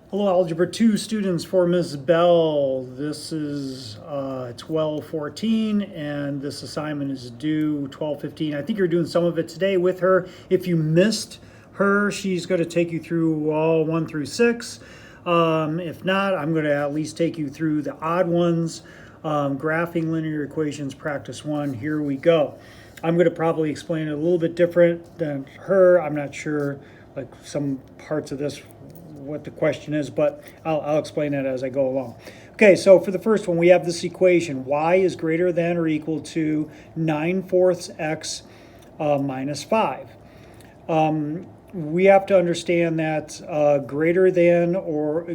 Hello, Algebra 2 students for Ms. Bell. This is 12:14 and this assignment is due 12:15. I think you're doing some of it today with her. If you missed her, she's going to take you through all 1 through 6. If not, I'm going to at least take you through the odd ones. Graphing linear equations, practice 1. Here we go. I'm going to probably explain it a little bit different than her. I'm not sure, like some parts of this, what the question is, but I'll explain that as I go along. Okay, so for the first one, we have this equation. Y is greater than or equal to 9/4 x minus 5. We have to understand that greater than or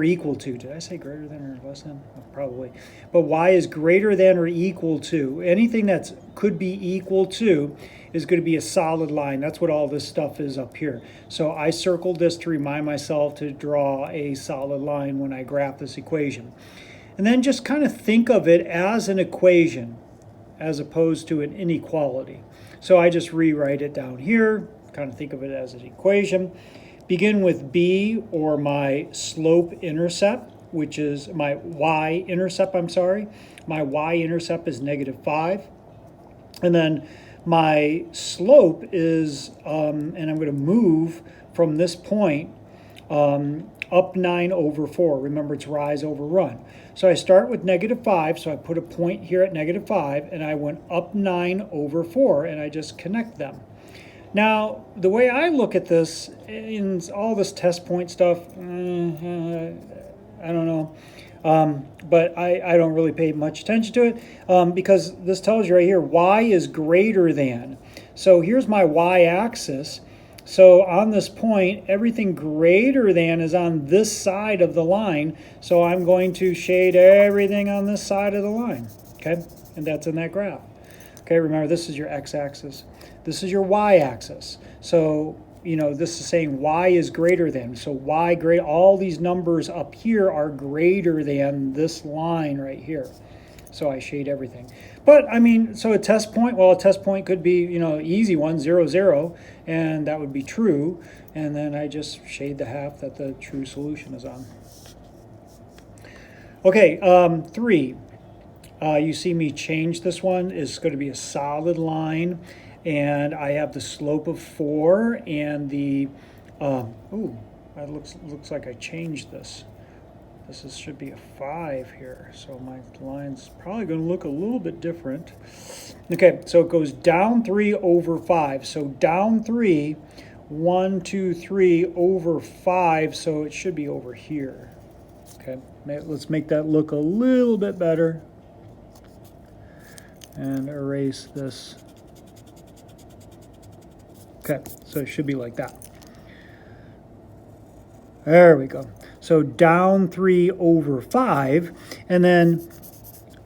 equal to. Did I say greater than or less than? Oh, probably. But y is greater than or equal to. Anything that could be equal to is going to be a solid line. That's what all this stuff is up here. So I circled this to remind myself to draw a solid line when I graph this equation. And then just kind of think of it as an equation as opposed to an inequality. So I just rewrite it down here, kind of think of it as an equation. Begin with B, or my slope-intercept, which is my y-intercept, My y-intercept is -5. And then my slope is, and I'm going to move from this point up 9/4. Remember, it's rise over run. So I start with -5, so I put a point here at -5, and I went up 9/4, and I just connect them. Now, the way I look at this, in all this test point stuff, I don't know. But I don't really pay much attention to it because this tells you right here, y is greater than. So here's my y-axis. So on this point, everything greater than is on this side of the line. So I'm going to shade everything on this side of the line, okay? And that's in that graph. Okay, remember this is your x-axis. This is your y-axis. So, you know, this is saying y is greater than. So y greater, all these numbers up here are greater than this line right here. So I shade everything. But I mean, so a test point, well, a test point could be, you know, easy one, 0, 0, and that would be true. And then I just shade the half that the true solution is on. Okay, 3. You see me change this one. It's going to be a solid line. And I have the slope of 4 and the, that looks like I changed this. This should be a 5 here. So my line's probably going to look a little bit different. Okay, so it goes down 3/5. So down 3, 1, 2, 3 over 5. So it should be over here. Okay, let's make that look a little bit better. And erase this. Okay, so it should be like that. There we go. So down 3/5, and then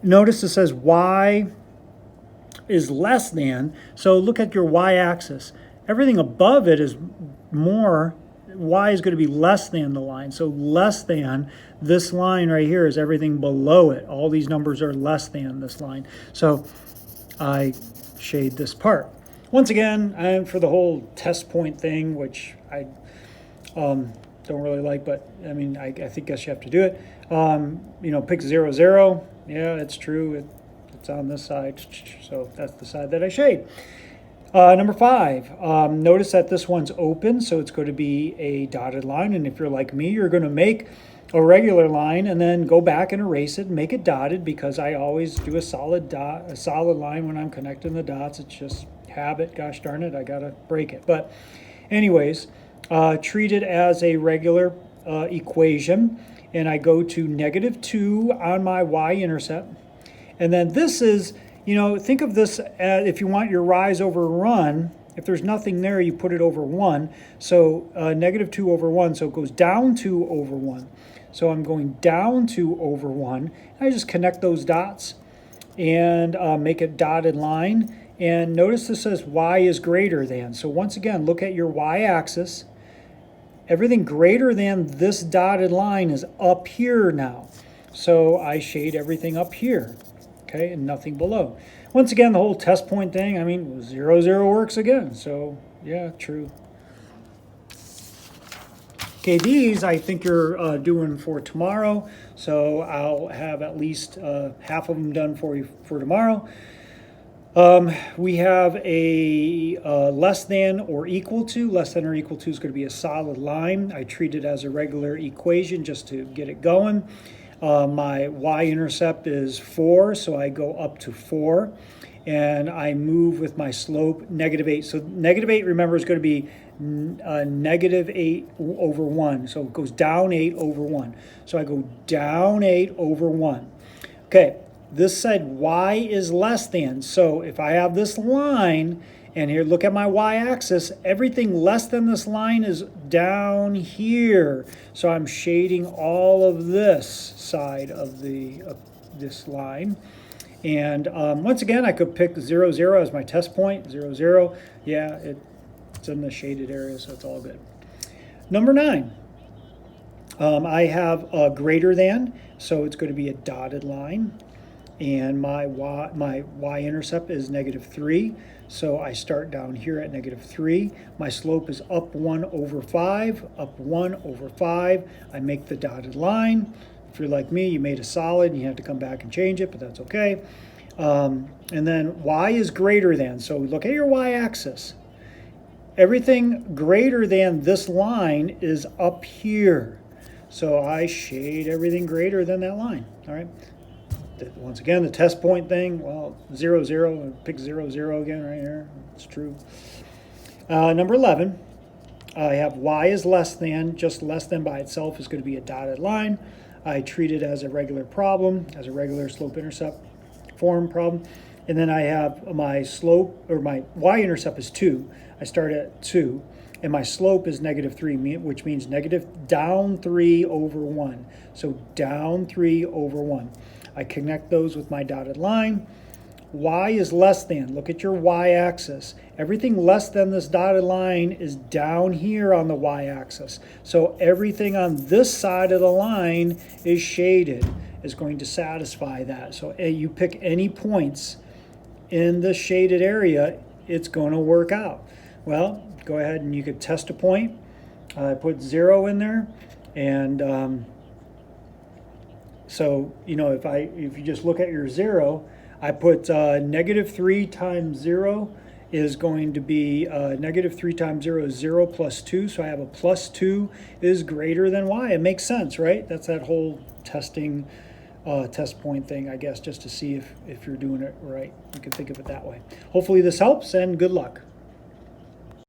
notice it says y is less than. So look at your y-axis. Everything above it is more. Y is going to be less than the line. So less than this line right here is everything below it. All these numbers are less than this line. So I shade this part. Once again, I'm for the whole test point thing, which I don't really like, but I mean, I guess you have to do it. You know, pick 0, 0. Yeah, it's true. It's on this side. So that's the side that I shade. Number 5, notice that this one's open, so it's going to be a dotted line. And if you're like me, you're going to make a regular line and then go back and erase it and make it dotted, because I always do a solid line when I'm connecting the dots. It's just habit. Gosh darn it, I gotta break it. But anyways, treat it as a regular equation, and I go to -2 on my y-intercept. And then this is, you know, think of this as if you want your rise over run. If there's nothing there, you put it over 1. So -2 over 1, so it goes down 2 over 1. So I'm going down 2 over 1. I just connect those dots and make a dotted line. And notice this says y is greater than. So once again, look at your y-axis. Everything greater than this dotted line is up here now. So I shade everything up here, okay, and nothing below. Once again, the whole test point thing, I mean, 0, 0 works again. So yeah, true. Okay, these I think you're doing for tomorrow, so I'll have at least half of them done for you for tomorrow. We have a less than or equal to. Less than or equal to is going to be a solid line. I treat it as a regular equation just to get it going. My y-intercept is 4, so I go up to 4. And I move with my slope -8. So -8, remember, is going to be -8 over 1. So it goes down 8 over 1. So I go down 8 over 1. Okay, this said y is less than. So if I have this line, and here, look at my y-axis, everything less than this line is down here. So I'm shading all of this side of this line. And once again, I could pick 0, 0 as my test point. 0, 0, yeah, it's in the shaded area, so it's all good. Number 9, I have a greater than, so it's going to be a dotted line. And my y-intercept is -3, so I start down here at -3. My slope is up 1 over 5, up 1 over 5. I make the dotted line. If you're like me, you made a solid and you have to come back and change it, but that's okay. And then y is greater than, so look at your y-axis. Everything greater than this line is up here. So I shade everything greater than that line, all right? Once again, the test point thing, well, 0, 0, pick 0, 0 again right here. It's true. Number 11, I have y is less than. Just less than by itself is going to be a dotted line. I treat it as a regular problem, as a regular slope-intercept form problem. And then I have my slope, or my y-intercept is 2. I start at 2. And my slope is -3, which means down 3 over 1. So down 3 over 1. I connect those with my dotted line. Y is less than. Look at your y-axis. Everything less than this dotted line is down here on the y-axis. So everything on this side of the line is shaded, is going to satisfy that. So you pick any points in the shaded area, it's going to work out. Well, go ahead and you could test a point. I put 0 in there, and so, you know, if you just look at your 0, I put -3 times 0 is going to be -3 times 0 is 0 plus 2. So I have a plus 2 is greater than y. It makes sense, right? That's that whole testing test point thing, I guess, just to see if you're doing it right. You can think of it that way. Hopefully this helps, and good luck.